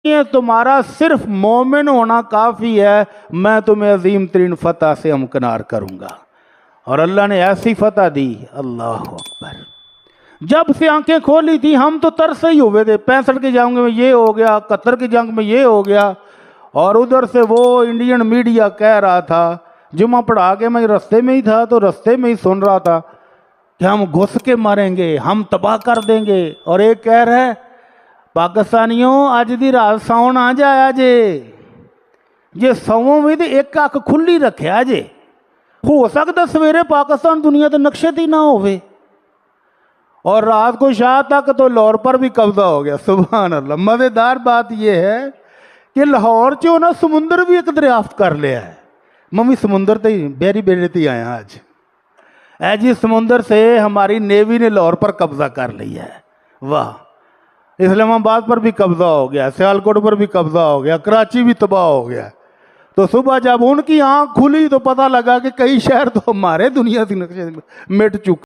ये तुम्हारा सिर्फ मोमिन होना काफ़ी है, मैं तुम्हें अजीम तरीन फतह से हमकिनार करूँगा। और अल्लाह ने ऐसी फतह दी, अल्लाह अकबर। जब से आंखें खोली थी हम तो तरसे ही हुए थे, 65 की जंग में ये हो गया, 71 की जंग में ये हो गया। और उधर से वो इंडियन मीडिया कह रहा था, जुमा पढ़ा के मैं रास्ते में ही था तो रास्ते में ही सुन रहा था कि हम घुस के मारेंगे, हम तबाह कर देंगे। और एक कह रहा है, पाकिस्तानियों अज दी रात सौन आ जाया जे सौं भी तो एक अख खुली रखिया जे, हो सकता सवेरे पाकिस्तान दुनिया के नक्शे ती ना होवे। और रात को शाह तक तो लाहौर पर भी कब्जा हो गया। सुभान अल्लाह। मज़ेदार बात यह है कि लाहौर चो ना समुंदर भी एक दरियाफ्त कर लिया है। मम्मी समुंदर ते बेरी बेरे ते आया आज, ऐजी समुंदर से हमारी नेवी ने लाहौर पर कब्जा कर लिया है। वाह। इस्लामाबाद पर भी कब्जा हो गया, सियालकोट पर भी कब्जा हो गया, कराची भी तबाह हो गया। तो सुबह जब उनकी आंख खुली तो पता लगा कि कई शहर तो हमारे दुनिया से नक्शे मिट चुके।